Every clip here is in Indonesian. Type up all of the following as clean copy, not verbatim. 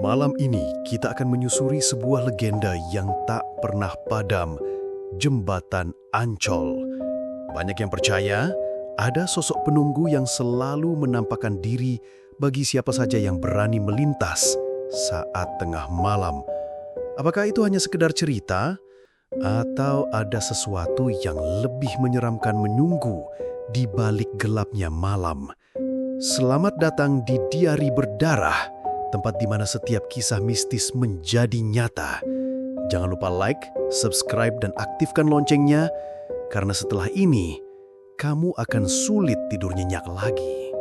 Malam ini kita akan menyusuri sebuah legenda yang tak pernah padam, Jembatan Ancol. Banyak yang percaya ada sosok penunggu yang selalu menampakkan diri bagi siapa saja yang berani melintas saat tengah malam. Apakah itu hanya sekedar cerita atau ada sesuatu yang lebih menyeramkan menunggu di balik gelapnya malam? Selamat datang di Diari Berdarah, tempat di mana setiap kisah mistis menjadi nyata. Jangan lupa like, subscribe, dan aktifkan loncengnya, karena setelah ini, kamu akan sulit tidur nyenyak lagi.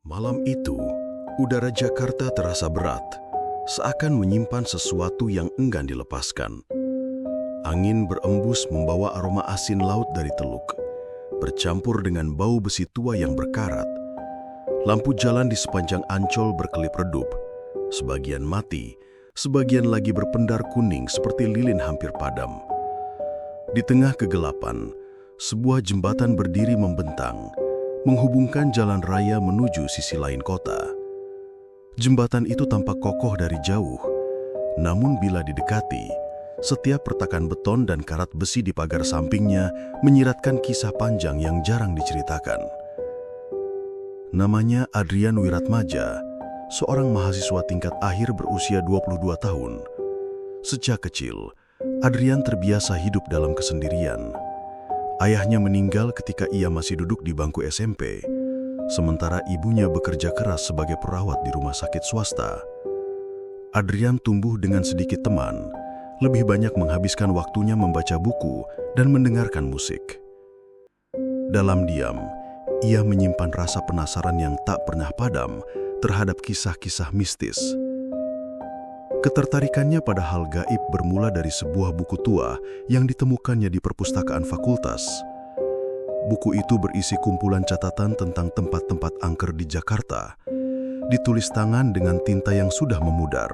Malam itu, udara Jakarta terasa berat, seakan menyimpan sesuatu yang enggan dilepaskan. Angin berembus membawa aroma asin laut dari teluk, bercampur dengan bau besi tua yang berkarat. Lampu jalan di sepanjang Ancol berkelip redup, sebagian mati, sebagian lagi berpendar kuning seperti lilin hampir padam. Di tengah kegelapan, sebuah jembatan berdiri membentang, menghubungkan jalan raya menuju sisi lain kota. Jembatan itu tampak kokoh dari jauh, namun bila didekati, setiap retakan beton dan karat besi di pagar sampingnya menyiratkan kisah panjang yang jarang diceritakan. Namanya Adrian Wiratmaja, seorang mahasiswa tingkat akhir berusia 22 tahun. Sejak kecil, Adrian terbiasa hidup dalam kesendirian. Ayahnya meninggal ketika ia masih duduk di bangku SMP, sementara ibunya bekerja keras sebagai perawat di rumah sakit swasta. Adrian tumbuh dengan sedikit teman, lebih banyak menghabiskan waktunya membaca buku dan mendengarkan musik. Dalam diam, ia menyimpan rasa penasaran yang tak pernah padam terhadap kisah-kisah mistis. Ketertarikannya pada hal gaib bermula dari sebuah buku tua yang ditemukannya di perpustakaan fakultas. Buku itu berisi kumpulan catatan tentang tempat-tempat angker di Jakarta, ditulis tangan dengan tinta yang sudah memudar.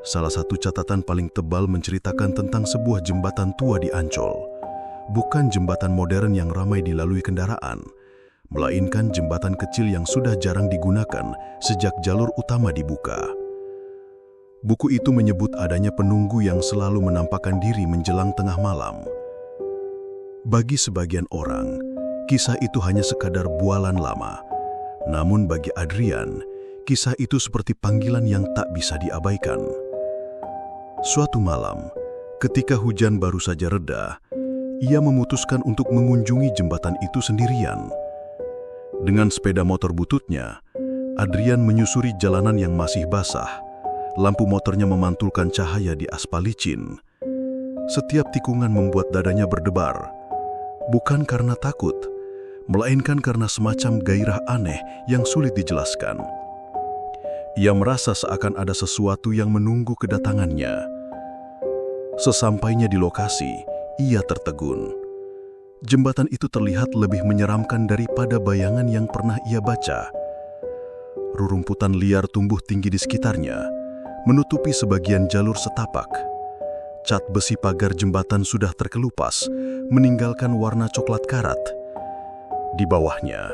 Salah satu catatan paling tebal menceritakan tentang sebuah jembatan tua di Ancol. Bukan jembatan modern yang ramai dilalui kendaraan, melainkan jembatan kecil yang sudah jarang digunakan sejak jalur utama dibuka. Buku itu menyebut adanya penunggu yang selalu menampakkan diri menjelang tengah malam. Bagi sebagian orang, kisah itu hanya sekadar bualan lama. Namun bagi Adrian, kisah itu seperti panggilan yang tak bisa diabaikan. Suatu malam, ketika hujan baru saja reda, ia memutuskan untuk mengunjungi jembatan itu sendirian. Dengan sepeda motor bututnya, Adrian menyusuri jalanan yang masih basah. Lampu motornya memantulkan cahaya di aspal licin. Setiap tikungan membuat dadanya berdebar. Bukan karena takut, melainkan karena semacam gairah aneh yang sulit dijelaskan. Ia merasa seakan ada sesuatu yang menunggu kedatangannya. Sesampainya di lokasi, ia tertegun. Jembatan itu terlihat lebih menyeramkan daripada bayangan yang pernah ia baca. Rerumputan liar tumbuh tinggi di sekitarnya, menutupi sebagian jalur setapak. Cat besi pagar jembatan sudah terkelupas, meninggalkan warna coklat karat. Di bawahnya,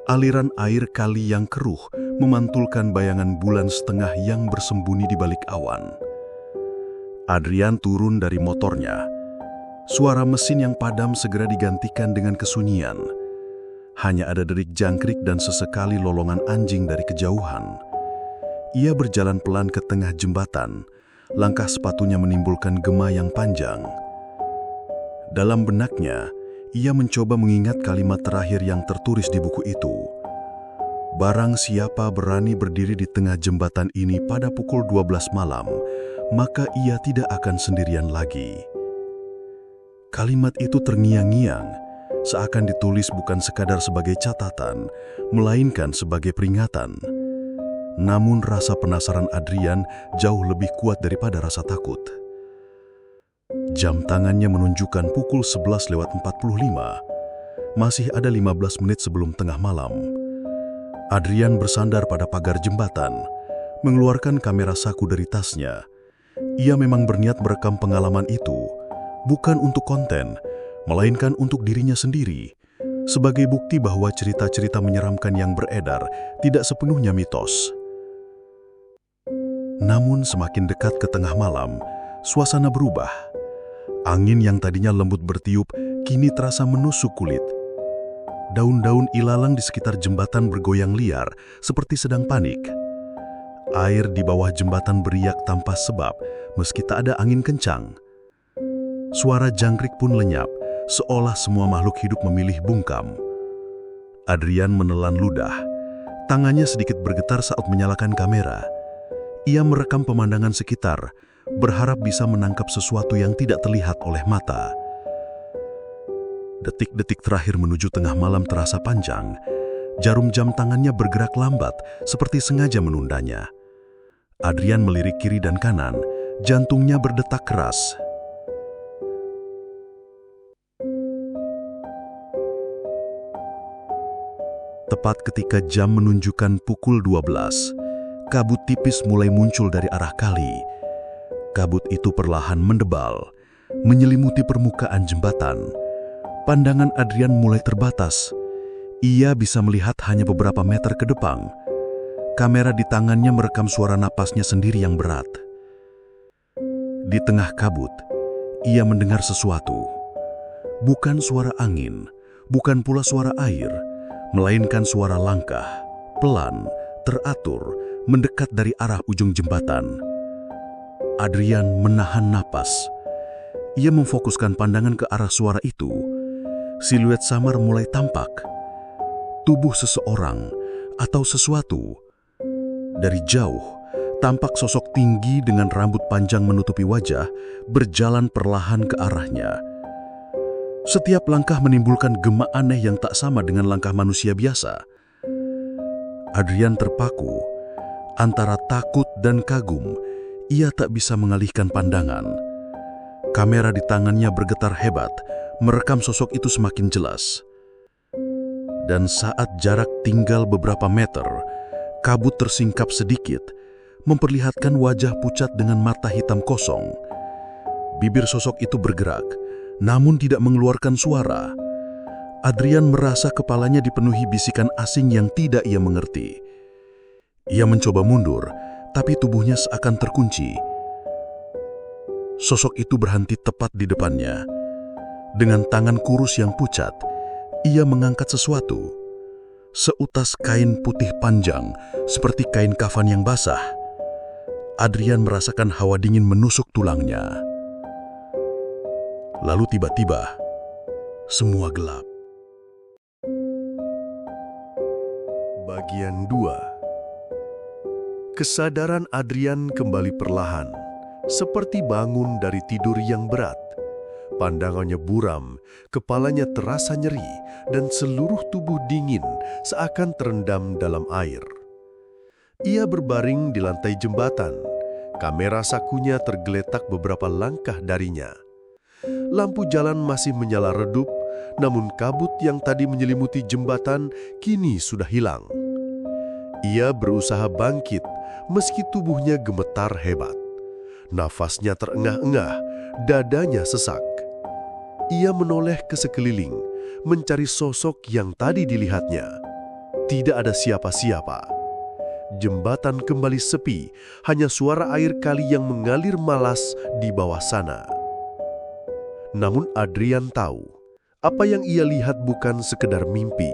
aliran air kali yang keruh memantulkan bayangan bulan setengah yang bersembunyi di balik awan. Adrian turun dari motornya. Suara mesin yang padam segera digantikan dengan kesunyian. Hanya ada derik jangkrik dan sesekali lolongan anjing dari kejauhan. Ia berjalan pelan ke tengah jembatan. Langkah sepatunya menimbulkan gema yang panjang. Dalam benaknya, ia mencoba mengingat kalimat terakhir yang tertulis di buku itu. Barang siapa berani berdiri di tengah jembatan ini pada pukul 12 malam, maka ia tidak akan sendirian lagi. Kalimat itu terngiang-ngiang, seakan ditulis bukan sekadar sebagai catatan, melainkan sebagai peringatan. Namun rasa penasaran Adrian jauh lebih kuat daripada rasa takut. Jam tangannya menunjukkan pukul 11:45. Masih ada 15 menit sebelum tengah malam. Adrian bersandar pada pagar jembatan, mengeluarkan kamera saku dari tasnya. Ia memang berniat merekam pengalaman itu, bukan untuk konten, melainkan untuk dirinya sendiri. sebagai bukti bahwa cerita-cerita menyeramkan yang beredar tidak sepenuhnya mitos. Namun semakin dekat ke tengah malam, suasana berubah. Angin yang tadinya lembut bertiup, kini terasa menusuk kulit. Daun-daun ilalang di sekitar jembatan bergoyang liar, seperti sedang panik. Air di bawah jembatan beriak tanpa sebab, meski tak ada angin kencang. Suara jangkrik pun lenyap, seolah semua makhluk hidup memilih bungkam. Adrian menelan ludah. Tangannya sedikit bergetar saat menyalakan kamera. Ia merekam pemandangan sekitar, berharap bisa menangkap sesuatu yang tidak terlihat oleh mata. Detik-detik terakhir menuju tengah malam terasa panjang. Jarum jam tangannya bergerak lambat, seperti sengaja menundanya. Adrian melirik kiri dan kanan, jantungnya berdetak keras. Tepat ketika jam menunjukkan pukul 12, kabut tipis mulai muncul dari arah kali. Kabut itu perlahan mendebal, menyelimuti permukaan jembatan. Pandangan Adrian mulai terbatas. Ia bisa melihat hanya beberapa meter ke depan. Kamera di tangannya merekam suara napasnya sendiri yang berat. Di tengah kabut, ia mendengar sesuatu. Bukan suara angin, bukan pula suara air, melainkan suara langkah, pelan, teratur, mendekat dari arah ujung jembatan. Adrian menahan napas. Ia memfokuskan pandangan ke arah suara itu. Siluet samar mulai tampak. Tubuh seseorang atau sesuatu. Dari jauh, tampak sosok tinggi dengan rambut panjang menutupi wajah, berjalan perlahan ke arahnya. Setiap langkah menimbulkan gema aneh yang tak sama dengan langkah manusia biasa. Adrian terpaku. Antara takut dan kagum, ia tak bisa mengalihkan pandangan. Kamera di tangannya bergetar hebat, merekam sosok itu semakin jelas. Dan saat jarak tinggal beberapa meter, kabut tersingkap sedikit, memperlihatkan wajah pucat dengan mata hitam kosong. Bibir sosok itu bergerak, namun tidak mengeluarkan suara. Adrian merasa kepalanya dipenuhi bisikan asing yang tidak ia mengerti. Ia mencoba mundur, tapi tubuhnya seakan terkunci. Sosok itu berhenti tepat di depannya. Dengan tangan kurus yang pucat, ia mengangkat sesuatu. Seutas kain putih panjang, seperti kain kafan yang basah. Adrian merasakan hawa dingin menusuk tulangnya. Lalu tiba-tiba, semua gelap. Bagian 2. Kesadaran Adrian kembali perlahan, seperti bangun dari tidur yang berat. Pandangannya buram, kepalanya terasa nyeri, dan seluruh tubuh dingin seakan terendam dalam air. Ia berbaring di lantai jembatan. Kamera sakunya tergeletak beberapa langkah darinya. Lampu jalan masih menyala redup, namun kabut yang tadi menyelimuti jembatan kini sudah hilang. Ia berusaha bangkit, meski tubuhnya gemetar hebat. Nafasnya terengah-engah, dadanya sesak. Ia menoleh ke sekeliling, mencari sosok yang tadi dilihatnya. Tidak ada siapa-siapa. Jembatan kembali sepi, hanya suara air kali yang mengalir malas di bawah sana. Namun Adrian tahu, apa yang ia lihat bukan sekedar mimpi.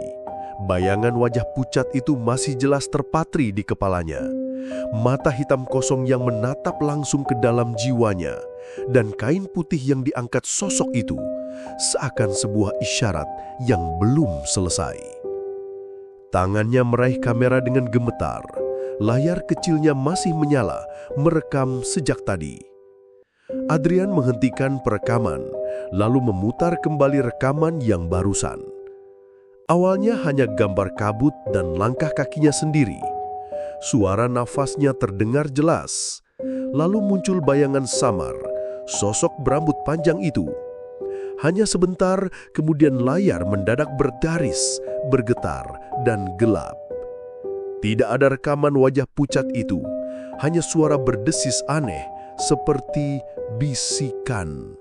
Bayangan wajah pucat itu masih jelas terpatri di kepalanya. Mata hitam kosong yang menatap langsung ke dalam jiwanya, dan kain putih yang diangkat sosok itu seakan sebuah isyarat yang belum selesai. Tangannya meraih kamera dengan gemetar. Layar kecilnya masih menyala, merekam sejak tadi. Adrian menghentikan perekaman, lalu memutar kembali rekaman yang barusan. Awalnya hanya gambar kabut dan langkah kakinya sendiri. Suara nafasnya terdengar jelas. Lalu muncul bayangan samar, sosok berambut panjang itu. Hanya sebentar, kemudian layar mendadak bergaris, bergetar, dan gelap. Tidak ada rekaman wajah pucat itu, hanya suara berdesis aneh, seperti bisikan.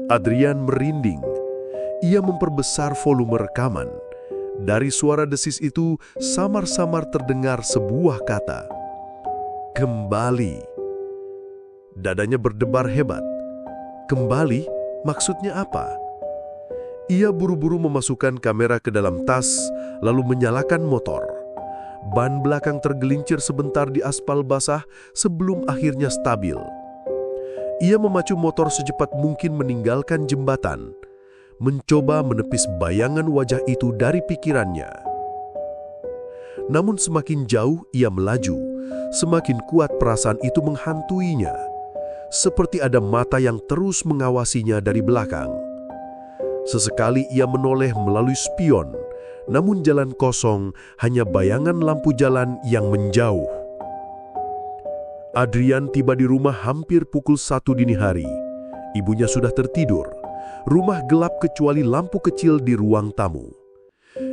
Adrian merinding. Ia memperbesar volume rekaman. Dari suara desis itu, samar-samar terdengar sebuah kata. Kembali. Dadanya berdebar hebat. Kembali? Maksudnya apa? Ia buru-buru memasukkan kamera ke dalam tas, lalu menyalakan motor. Ban belakang tergelincir sebentar di aspal basah sebelum akhirnya stabil. Ia memacu motor secepat mungkin meninggalkan jembatan, mencoba menepis bayangan wajah itu dari pikirannya. Namun semakin jauh ia melaju, semakin kuat perasaan itu menghantuinya, seperti ada mata yang terus mengawasinya dari belakang. Sesekali ia menoleh melalui spion, namun jalan kosong, hanya bayangan lampu jalan yang menjauh. Adrian tiba di rumah hampir pukul 1 dini hari. Ibunya sudah tertidur. Rumah gelap kecuali lampu kecil di ruang tamu.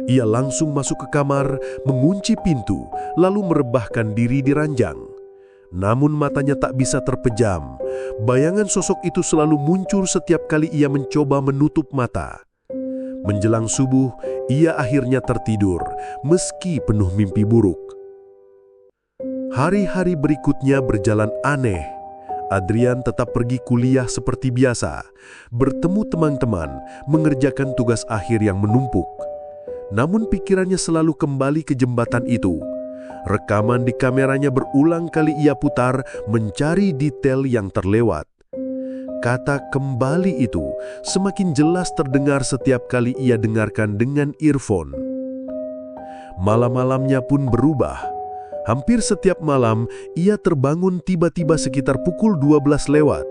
Ia langsung masuk ke kamar, mengunci pintu, lalu merebahkan diri di ranjang. Namun matanya tak bisa terpejam. Bayangan sosok itu selalu muncul setiap kali ia mencoba menutup mata. Menjelang subuh, ia akhirnya tertidur, meski penuh mimpi buruk. Hari-hari berikutnya berjalan aneh. Adrian tetap pergi kuliah seperti biasa, bertemu teman-teman, mengerjakan tugas akhir yang menumpuk. Namun pikirannya selalu kembali ke jembatan itu. Rekaman di kameranya berulang kali ia putar, mencari detail yang terlewat. Kata kembali itu semakin jelas terdengar setiap kali ia dengarkan dengan earphone. Malam-malamnya pun berubah. Hampir setiap malam, ia terbangun tiba-tiba sekitar pukul 12 lewat.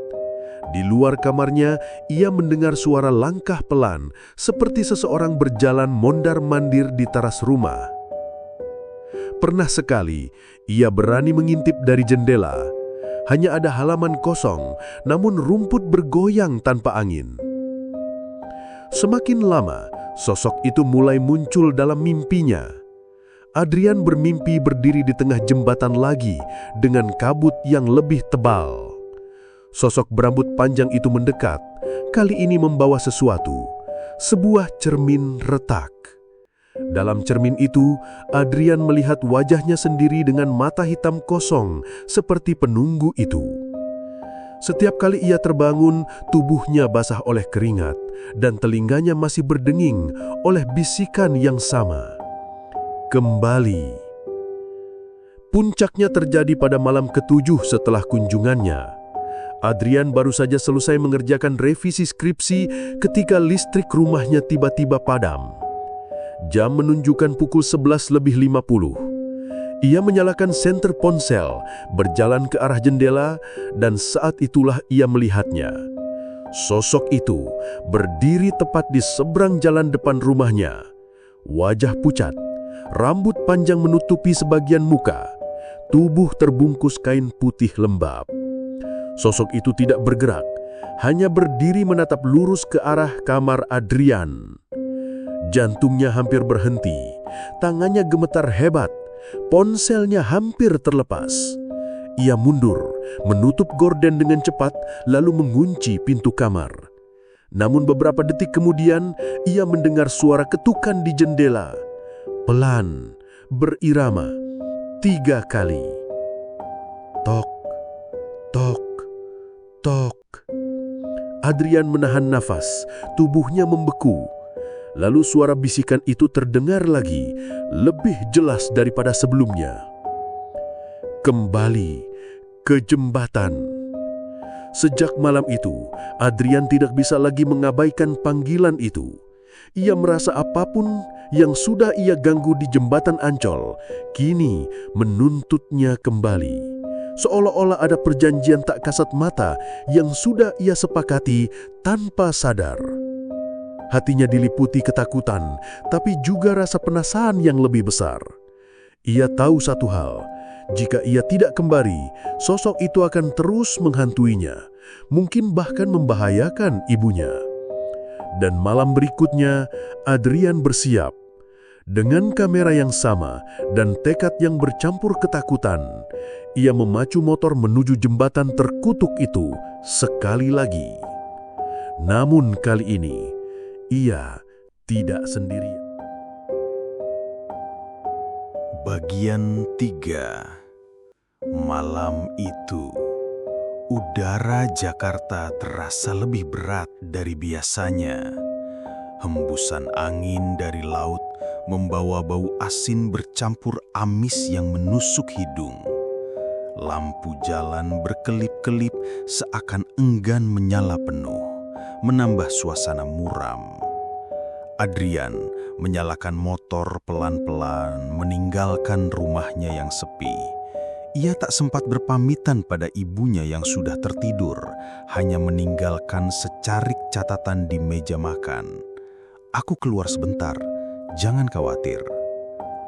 Di luar kamarnya, ia mendengar suara langkah pelan, seperti seseorang berjalan mondar-mandir di teras rumah. Pernah sekali, ia berani mengintip dari jendela. Hanya ada halaman kosong, namun rumput bergoyang tanpa angin. Semakin lama, sosok itu mulai muncul dalam mimpinya. Adrian bermimpi berdiri di tengah jembatan lagi dengan kabut yang lebih tebal. Sosok berambut panjang itu mendekat, kali ini membawa sesuatu, sebuah cermin retak. Dalam cermin itu, Adrian melihat wajahnya sendiri dengan mata hitam kosong seperti penunggu itu. Setiap kali ia terbangun, tubuhnya basah oleh keringat dan telinganya masih berdenging oleh bisikan yang sama. Kembali. Puncaknya terjadi pada malam ke-7 setelah kunjungannya. Adrian baru saja selesai mengerjakan revisi skripsi ketika listrik rumahnya tiba-tiba padam. Jam menunjukkan pukul 11:50. Ia menyalakan senter ponsel, berjalan ke arah jendela, dan saat itulah ia melihatnya. Sosok itu berdiri tepat di seberang jalan depan rumahnya. Wajah pucat, rambut panjang menutupi sebagian muka, tubuh terbungkus kain putih lembab. Sosok itu tidak bergerak, hanya berdiri menatap lurus ke arah kamar Adrian. Jantungnya hampir berhenti, tangannya gemetar hebat, ponselnya hampir terlepas. Ia mundur, menutup gorden dengan cepat, lalu mengunci pintu kamar. Namun beberapa detik kemudian, ia mendengar suara ketukan di jendela. Pelan, berirama, 3 kali. Tok, tok, tok. Adrian menahan nafas, tubuhnya membeku. Lalu suara bisikan itu terdengar lagi, lebih jelas daripada sebelumnya. Kembali ke jembatan. Sejak malam itu, Adrian tidak bisa lagi mengabaikan panggilan itu. Ia merasa apapun yang sudah ia ganggu di jembatan Ancol, kini menuntutnya kembali. Seolah-olah ada perjanjian tak kasat mata yang sudah ia sepakati tanpa sadar. Hatinya diliputi ketakutan, tapi juga rasa penasaran yang lebih besar. Ia tahu satu hal, jika ia tidak kembali, sosok itu akan terus menghantuinya, mungkin bahkan membahayakan ibunya. Dan malam berikutnya, Adrian bersiap. Dengan kamera yang sama dan tekad yang bercampur ketakutan, ia memacu motor menuju jembatan terkutuk itu sekali lagi. Namun kali ini, Ia tidak sendiri. Bagian 3. Malam itu, udara Jakarta terasa lebih berat dari biasanya. Hembusan angin dari laut membawa bau asin bercampur amis yang menusuk hidung. Lampu jalan berkelip-kelip seakan enggan menyala penuh, menambah suasana muram. Adrian menyalakan motor pelan-pelan meninggalkan rumahnya yang sepi. Ia tak sempat berpamitan pada ibunya yang sudah tertidur, hanya meninggalkan secarik catatan di meja makan. "Aku keluar sebentar, jangan khawatir."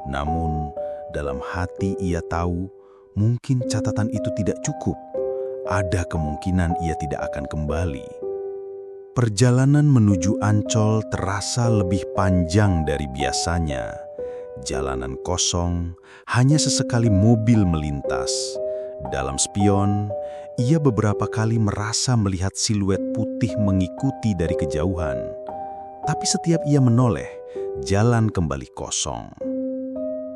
Namun, dalam hati ia tahu mungkin catatan itu tidak cukup. Ada kemungkinan ia tidak akan kembali. Perjalanan menuju Ancol terasa lebih panjang dari biasanya. Jalanan kosong, hanya sesekali mobil melintas. Dalam spion, ia beberapa kali merasa melihat siluet putih mengikuti dari kejauhan. Tapi setiap ia menoleh, jalan kembali kosong.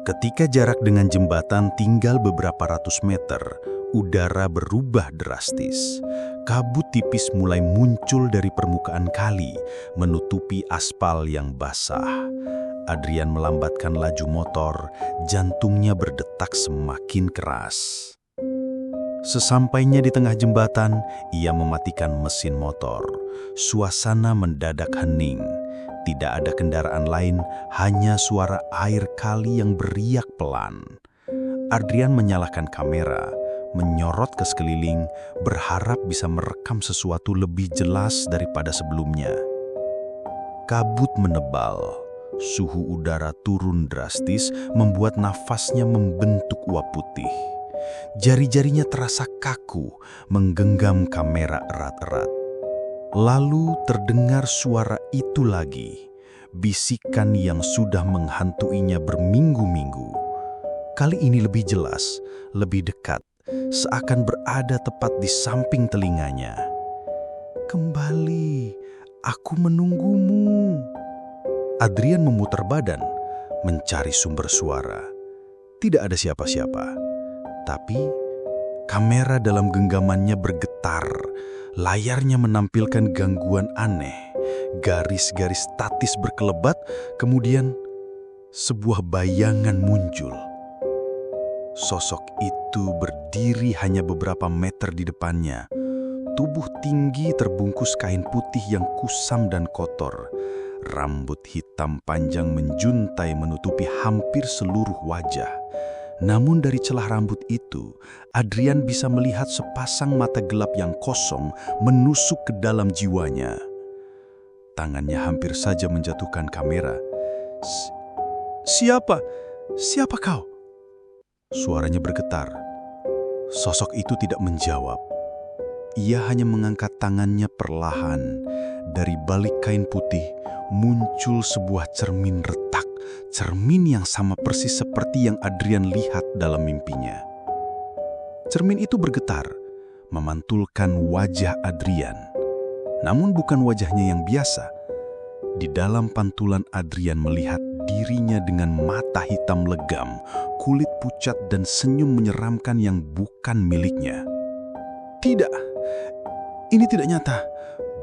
Ketika jarak dengan jembatan tinggal beberapa ratus meter, udara berubah drastis. Kabut tipis mulai muncul dari permukaan kali, menutupi aspal yang basah. Adrian melambatkan laju motor, jantungnya berdetak semakin keras. Sesampainya di tengah jembatan, ia mematikan mesin motor. Suasana mendadak hening. Tidak ada kendaraan lain, hanya suara air kali yang beriak pelan. Adrian menyalakan kamera, menyorot ke sekeliling, berharap bisa merekam sesuatu lebih jelas daripada sebelumnya. Kabut menebal, suhu udara turun drastis, membuat nafasnya membentuk uap putih. Jari-jarinya terasa kaku, menggenggam kamera erat-erat. Lalu terdengar suara itu lagi, bisikan yang sudah menghantuinya berminggu-minggu. Kali ini lebih jelas, lebih dekat, seakan berada tepat di samping telinganya. "Kembali, aku menunggumu." Adrian memutar badan, mencari sumber suara. Tidak ada siapa-siapa, tapi kamera dalam genggamannya bergetar. Layarnya menampilkan gangguan aneh, garis-garis statis berkelebat, kemudian sebuah bayangan muncul. Sosok itu berdiri hanya beberapa meter di depannya. Tubuh tinggi terbungkus kain putih yang kusam dan kotor. Rambut hitam panjang menjuntai menutupi hampir seluruh wajah. Namun dari celah rambut itu, Adrian bisa melihat sepasang mata gelap yang kosong menusuk ke dalam jiwanya. Tangannya hampir saja menjatuhkan kamera. Siapa? Siapa kau?" Suaranya bergetar. Sosok itu tidak menjawab. Ia hanya mengangkat tangannya perlahan. Dari balik kain putih muncul sebuah cermin retak. Cermin yang sama persis seperti yang Adrian lihat dalam mimpinya. Cermin itu bergetar, memantulkan wajah Adrian. Namun bukan wajahnya yang biasa. Di dalam pantulan Adrian melihat dirinya dengan mata hitam legam, kulit pucat dan senyum menyeramkan yang bukan miliknya. "Tidak, ini tidak nyata,"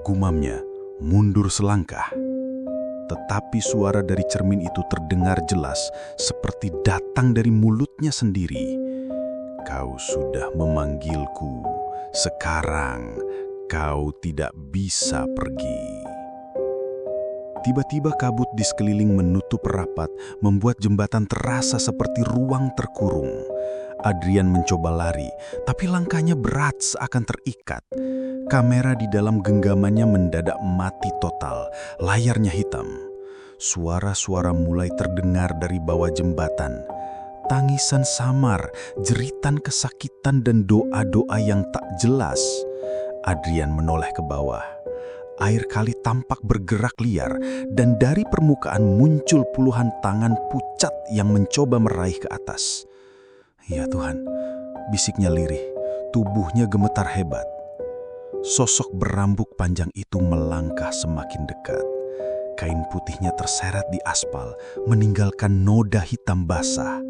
gumamnya, mundur selangkah. Tetapi suara dari cermin itu terdengar jelas, seperti datang dari mulutnya sendiri. "Kau sudah memanggilku, sekarang kau tidak bisa pergi." Tiba-tiba kabut di sekeliling menutup rapat, membuat jembatan terasa seperti ruang terkurung. Adrian mencoba lari, tapi langkahnya berat seakan terikat. Kamera di dalam genggamannya mendadak mati total, layarnya hitam. Suara-suara mulai terdengar dari bawah jembatan. Tangisan samar, jeritan kesakitan dan doa-doa yang tak jelas. Adrian menoleh ke bawah. Air kali tampak bergerak liar dan dari permukaan muncul puluhan tangan pucat yang mencoba meraih ke atas. "Ya Tuhan," bisiknya lirih, tubuhnya gemetar hebat. Sosok berambut panjang itu melangkah semakin dekat. Kain putihnya terseret di aspal, meninggalkan noda hitam basah.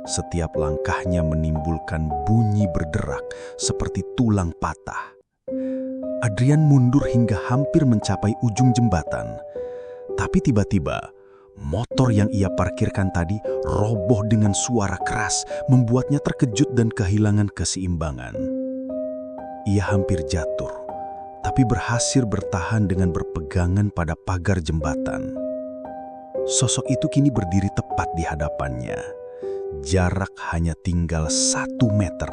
Setiap langkahnya menimbulkan bunyi berderak seperti tulang patah. Adrian mundur hingga hampir mencapai ujung jembatan. Tapi tiba-tiba, motor yang ia parkirkan tadi roboh dengan suara keras, membuatnya terkejut dan kehilangan keseimbangan. Ia hampir jatuh, tapi berhasil bertahan dengan berpegangan pada pagar jembatan. Sosok itu kini berdiri tepat di hadapannya. Jarak hanya tinggal 1 meter.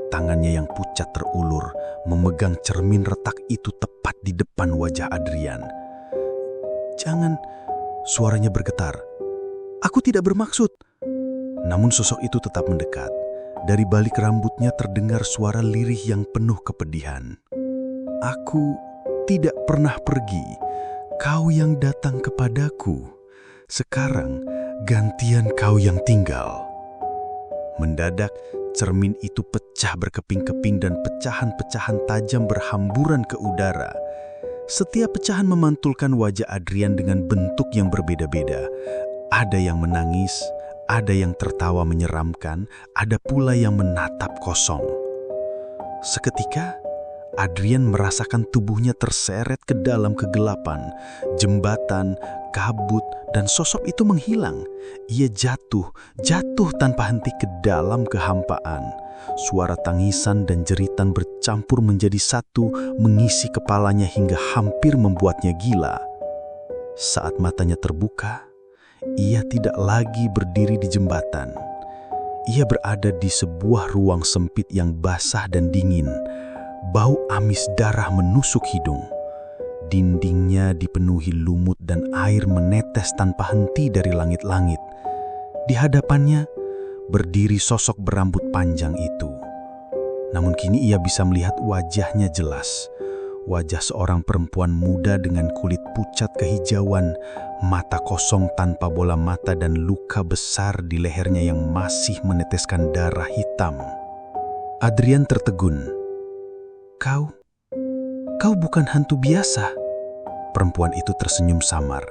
Tangannya yang pucat terulur memegang cermin retak itu tepat di depan wajah Adrian. "Jangan," suaranya bergetar. "Aku tidak bermaksud." Namun sosok itu tetap mendekat. Dari balik rambutnya terdengar suara lirih yang penuh kepedihan. "Aku tidak pernah pergi. Kau yang datang kepadaku. Sekarang gantian kau yang tinggal." Mendadak cermin itu pecah berkeping-keping dan pecahan-pecahan tajam berhamburan ke udara. Setiap pecahan memantulkan wajah Adrian dengan bentuk yang berbeda-beda. Ada yang menangis, ada yang tertawa menyeramkan, ada pula yang menatap kosong. Seketika, Adrian merasakan tubuhnya terseret ke dalam kegelapan. Jembatan, kabut, dan sosok itu menghilang. Ia jatuh tanpa henti ke dalam kehampaan. Suara tangisan dan jeritan bercampur menjadi satu, mengisi kepalanya hingga hampir membuatnya gila. Saat matanya terbuka, ia tidak lagi berdiri di jembatan. Ia berada di sebuah ruang sempit yang basah dan dingin. Bau amis darah menusuk hidung. Dindingnya dipenuhi lumut dan air menetes tanpa henti dari langit-langit. Di hadapannya berdiri sosok berambut panjang itu. Namun kini ia bisa melihat wajahnya jelas. Wajah seorang perempuan muda dengan kulit pucat kehijauan, mata kosong tanpa bola mata dan luka besar di lehernya yang masih meneteskan darah hitam. Adrian tertegun. Kau bukan hantu biasa." Perempuan itu tersenyum samar.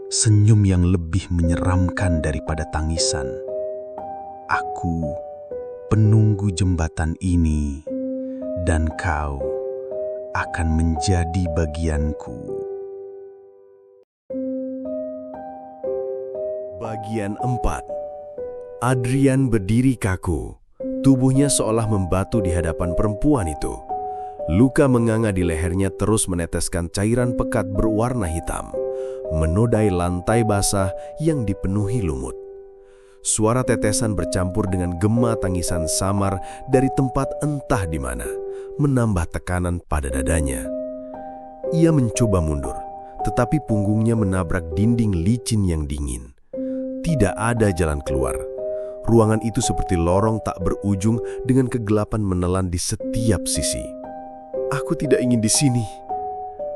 Senyum yang lebih menyeramkan daripada tangisan. "Aku penunggu jembatan ini, dan kau akan menjadi bagianku." Bagian 4. Adrian berdiri kaku. Tubuhnya seolah membatu di hadapan perempuan itu. Luka menganga di lehernya terus meneteskan cairan pekat berwarna hitam, menodai lantai basah yang dipenuhi lumut. Suara tetesan bercampur dengan gema tangisan samar dari tempat entah di mana, menambah tekanan pada dadanya. Ia mencoba mundur, tetapi punggungnya menabrak dinding licin yang dingin. Tidak ada jalan keluar. Ruangan itu seperti lorong tak berujung dengan kegelapan menelan di setiap sisi. "Aku tidak ingin di sini."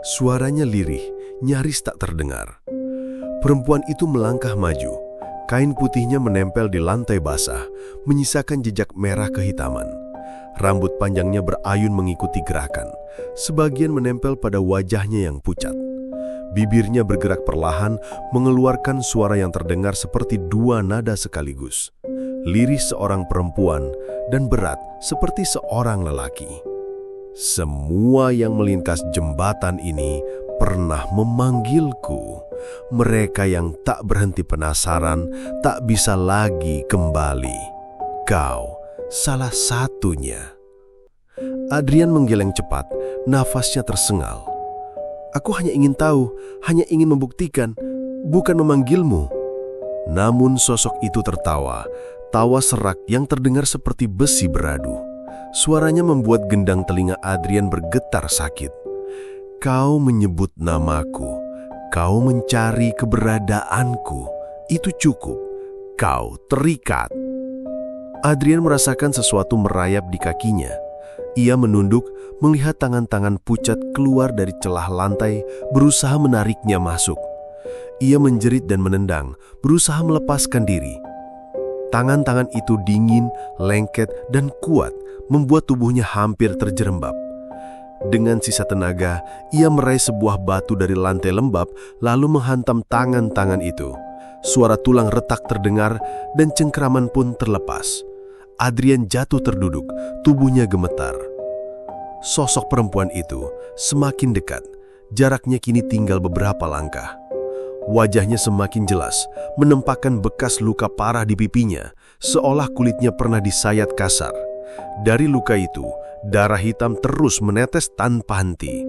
Suaranya lirih, nyaris tak terdengar. Perempuan itu melangkah maju. Kain putihnya menempel di lantai basah, menyisakan jejak merah kehitaman. Rambut panjangnya berayun mengikuti gerakan, sebagian menempel pada wajahnya yang pucat. Bibirnya bergerak perlahan, mengeluarkan suara yang terdengar seperti 2 nada sekaligus. Lirih seorang perempuan dan berat seperti seorang lelaki. Semua yang melintas jembatan ini pernah memanggilku. Mereka yang tak berhenti penasaran, tak bisa lagi kembali. Kau salah satunya. Adrian menggeleng cepat, nafasnya tersengal. "Aku hanya ingin tahu, hanya ingin membuktikan, bukan memanggilmu." Namun sosok itu tertawa, tawa serak yang terdengar seperti besi beradu. Suaranya membuat gendang telinga Adrian bergetar sakit. "Kau menyebut namaku, kau mencari keberadaanku, itu cukup. Kau terikat." Adrian merasakan sesuatu merayap di kakinya. Ia menunduk, melihat tangan-tangan pucat keluar dari celah lantai, berusaha menariknya masuk. Ia menjerit dan menendang, berusaha melepaskan diri. Tangan-tangan itu dingin, lengket, dan kuat, membuat tubuhnya hampir terjerembab. Dengan sisa tenaga, ia meraih sebuah batu dari lantai lembab lalu menghantam tangan-tangan itu. Suara tulang retak terdengar dan cengkraman pun terlepas. Adrian jatuh terduduk, tubuhnya gemetar. Sosok perempuan itu semakin dekat, jaraknya kini tinggal beberapa langkah. Wajahnya semakin jelas, menempatkan bekas luka parah di pipinya, seolah kulitnya pernah disayat kasar. Dari luka itu, darah hitam terus menetes tanpa henti.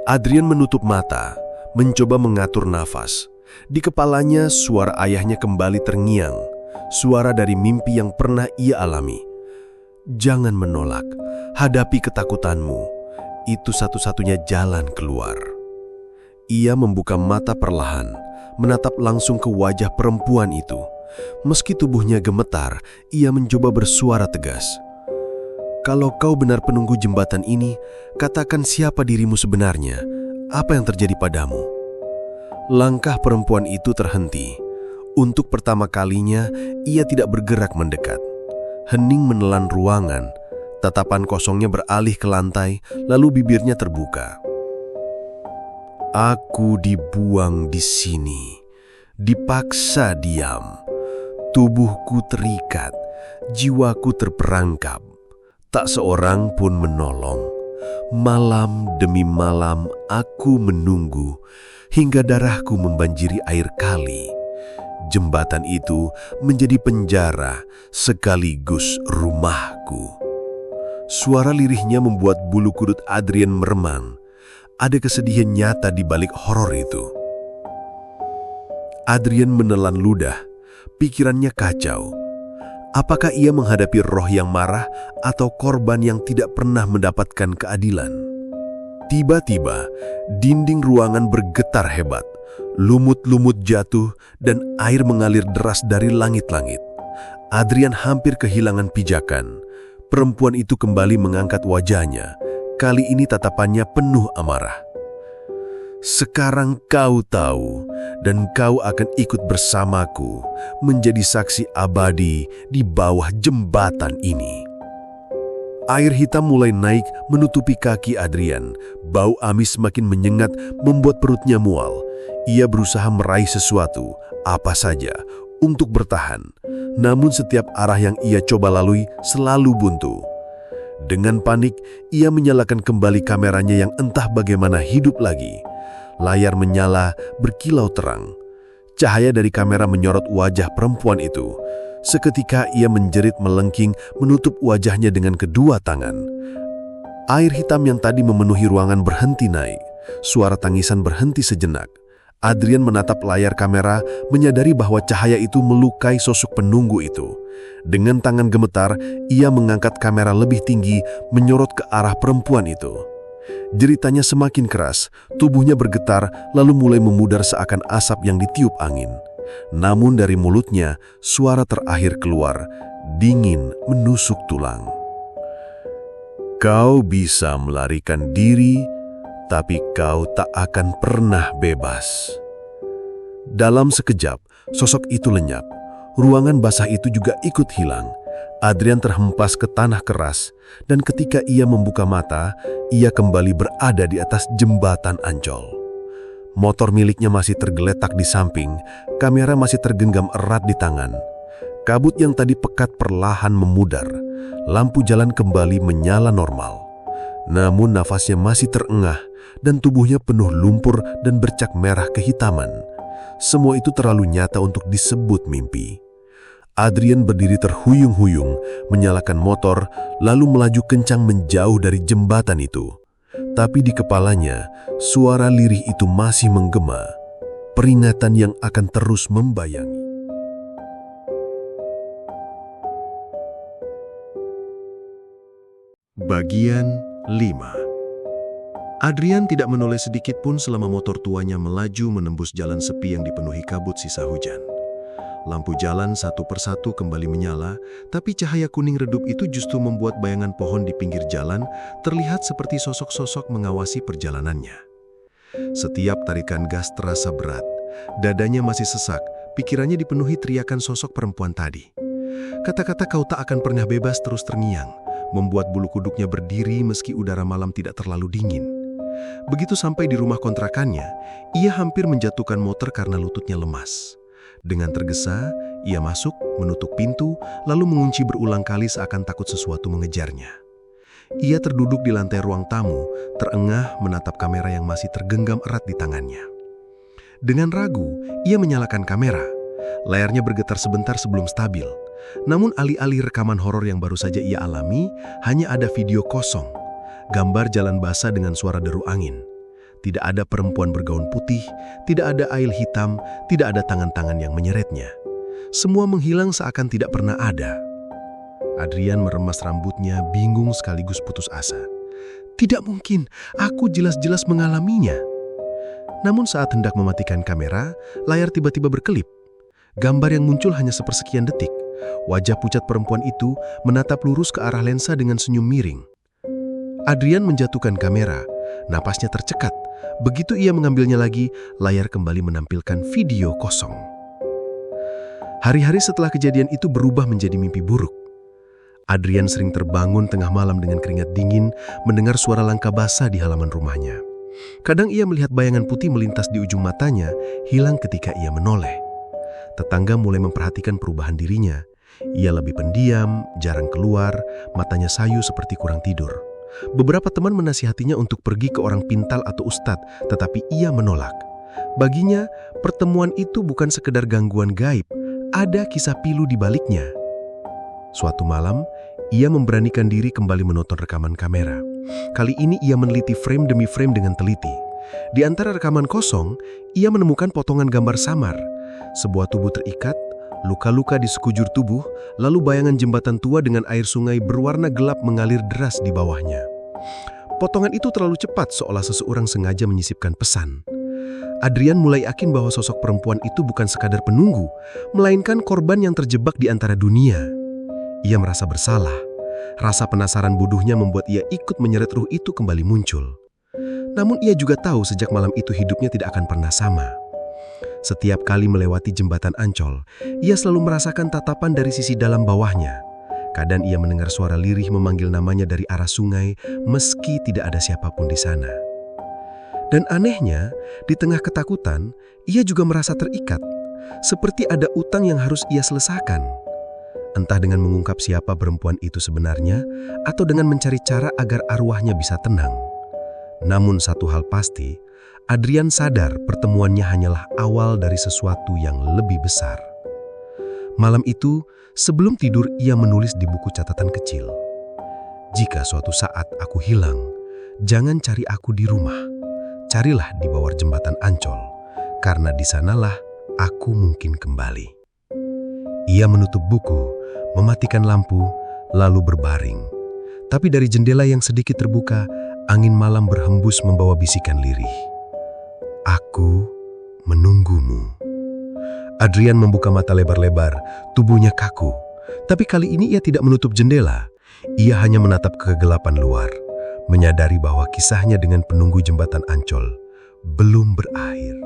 Adrian menutup mata, mencoba mengatur nafas. Di kepalanya, suara ayahnya kembali terngiang, suara dari mimpi yang pernah ia alami. Jangan menolak, hadapi ketakutanmu. Itu satu-satunya jalan keluar. Ia membuka mata perlahan, menatap langsung ke wajah perempuan itu. Meski tubuhnya gemetar, ia mencoba bersuara tegas. Kalau kau benar penunggu jembatan ini, katakan siapa dirimu sebenarnya, apa yang terjadi padamu? Langkah perempuan itu terhenti. Untuk pertama kalinya, ia tidak bergerak mendekat. Hening menelan ruangan, tatapan kosongnya beralih ke lantai, lalu bibirnya terbuka. Aku dibuang di sini, dipaksa diam. Tubuhku terikat, jiwaku terperangkap. Tak seorang pun menolong. Malam demi malam aku menunggu, hingga darahku membanjiri air kali. Jembatan itu menjadi penjara sekaligus rumahku. Suara lirihnya membuat bulu kuduk Adrian meremang. Ada kesedihan nyata di balik horor itu. Adrian menelan ludah, pikirannya kacau. Apakah ia menghadapi roh yang marah atau korban yang tidak pernah mendapatkan keadilan? Tiba-tiba, dinding ruangan bergetar hebat. Lumut-lumut jatuh dan air mengalir deras dari langit-langit. Adrian hampir kehilangan pijakan. Perempuan itu kembali mengangkat wajahnya. Kali ini tatapannya penuh amarah. Sekarang kau tahu, dan kau akan ikut bersamaku menjadi saksi abadi di bawah jembatan ini. Air hitam mulai naik menutupi kaki Adrian. Bau amis semakin menyengat membuat perutnya mual. Ia berusaha meraih sesuatu, apa saja, untuk bertahan. Namun setiap arah yang ia coba lalui selalu buntu. Dengan panik, ia menyalakan kembali kameranya yang entah bagaimana hidup lagi. Layar menyala, berkilau terang. Cahaya dari kamera menyorot wajah perempuan itu. Seketika ia menjerit melengking, menutup wajahnya dengan kedua tangan. Air hitam yang tadi memenuhi ruangan berhenti naik. Suara tangisan berhenti sejenak. Adrian menatap layar kamera, menyadari bahwa cahaya itu melukai sosok penunggu itu. Dengan tangan gemetar, ia mengangkat kamera lebih tinggi, menyorot ke arah perempuan itu. Jeritanya semakin keras, tubuhnya bergetar, lalu mulai memudar seakan asap yang ditiup angin. Namun dari mulutnya, suara terakhir keluar, dingin menusuk tulang. Kau bisa melarikan diri, tapi kau tak akan pernah bebas. Dalam sekejap, sosok itu lenyap. Ruangan basah itu juga ikut hilang. Adrian terhempas ke tanah keras, dan ketika ia membuka mata, ia kembali berada di atas jembatan Ancol. Motor miliknya masih tergeletak di samping, kamera masih tergenggam erat di tangan. Kabut yang tadi pekat perlahan memudar. Lampu jalan kembali menyala normal. Namun nafasnya masih terengah, dan tubuhnya penuh lumpur dan bercak merah kehitaman. Semua itu terlalu nyata untuk disebut mimpi. Adrian berdiri terhuyung-huyung, menyalakan motor, lalu melaju kencang menjauh dari jembatan itu. Tapi di kepalanya, suara lirih itu masih menggema, peringatan yang akan terus membayangi. Bagian 5. Adrian tidak menoleh sedikit pun selama motor tuanya melaju menembus jalan sepi yang dipenuhi kabut sisa hujan. Lampu jalan satu persatu kembali menyala, tapi cahaya kuning redup itu justru membuat bayangan pohon di pinggir jalan terlihat seperti sosok-sosok mengawasi perjalanannya. Setiap tarikan gas terasa berat, dadanya masih sesak, pikirannya dipenuhi teriakan sosok perempuan tadi. Kata-kata kau tak akan pernah bebas terus terngiang, membuat bulu kuduknya berdiri meski udara malam tidak terlalu dingin. Begitu sampai di rumah kontrakannya, ia hampir menjatuhkan motor karena lututnya lemas. Dengan tergesa, ia masuk, menutup pintu, lalu mengunci berulang kali seakan takut sesuatu mengejarnya. Ia terduduk di lantai ruang tamu, terengah menatap kamera yang masih tergenggam erat di tangannya. Dengan ragu, ia menyalakan kamera. Layarnya bergetar sebentar sebelum stabil. Namun alih-alih rekaman horor yang baru saja ia alami, hanya ada video kosong. Gambar jalan basah dengan suara deru angin. Tidak ada perempuan bergaun putih, tidak ada ail hitam, tidak ada tangan-tangan yang menyeretnya. Semua menghilang seakan tidak pernah ada. Adrian meremas rambutnya, bingung sekaligus putus asa. Tidak mungkin, aku jelas-jelas mengalaminya. Namun saat hendak mematikan kamera, layar tiba-tiba berkelip. Gambar yang muncul hanya sepersekian detik. Wajah pucat perempuan itu menatap lurus ke arah lensa dengan senyum miring. Adrian menjatuhkan kamera, napasnya tercekat. Begitu ia mengambilnya lagi, layar kembali menampilkan video kosong. Hari-hari setelah kejadian itu berubah menjadi mimpi buruk. Adrian sering terbangun tengah malam dengan keringat dingin, mendengar suara langkah basah di halaman rumahnya. Kadang ia melihat bayangan putih melintas di ujung matanya, hilang ketika ia menoleh. Tetangga mulai memperhatikan perubahan dirinya. Ia lebih pendiam, jarang keluar, matanya sayu seperti kurang tidur. Beberapa teman menasihatinya untuk pergi ke orang pintar atau ustadz, tetapi ia menolak. Baginya, pertemuan itu bukan sekedar gangguan gaib, ada kisah pilu di baliknya. Suatu malam, ia memberanikan diri kembali menonton rekaman kamera. Kali ini ia meneliti frame demi frame dengan teliti. Di antara rekaman kosong, ia menemukan potongan gambar samar. Sebuah tubuh terikat, luka-luka di sekujur tubuh, lalu bayangan jembatan tua dengan air sungai berwarna gelap mengalir deras di bawahnya. Potongan itu terlalu cepat seolah seseorang sengaja menyisipkan pesan. Adrian mulai yakin bahwa sosok perempuan itu bukan sekadar penunggu, melainkan korban yang terjebak di antara dunia. Ia merasa bersalah. Rasa penasaran bodohnya membuat ia ikut menyeret ruh itu kembali muncul. Namun ia juga tahu sejak malam itu hidupnya tidak akan pernah sama. Setiap kali melewati jembatan Ancol, ia selalu merasakan tatapan dari sisi dalam bawahnya. Kadang ia mendengar suara lirih memanggil namanya dari arah sungai, meski tidak ada siapapun di sana. Dan anehnya, di tengah ketakutan, ia juga merasa terikat, seperti ada utang yang harus ia selesaikan. Entah dengan mengungkap siapa perempuan itu sebenarnya, atau dengan mencari cara agar arwahnya bisa tenang. Namun satu hal pasti, Adrian sadar pertemuannya hanyalah awal dari sesuatu yang lebih besar. Malam itu, sebelum tidur ia menulis di buku catatan kecil. Jika suatu saat aku hilang, jangan cari aku di rumah. Carilah di bawah jembatan Ancol, karena di sanalah aku mungkin kembali. Ia menutup buku, mematikan lampu, lalu berbaring. Tapi dari jendela yang sedikit terbuka, angin malam berhembus membawa bisikan lirih. Aku menunggumu. Adrian membuka mata lebar-lebar, tubuhnya kaku. Tapi kali ini ia tidak menutup jendela. Ia hanya menatap ke kegelapan luar, menyadari bahwa kisahnya dengan penunggu jembatan Ancol belum berakhir.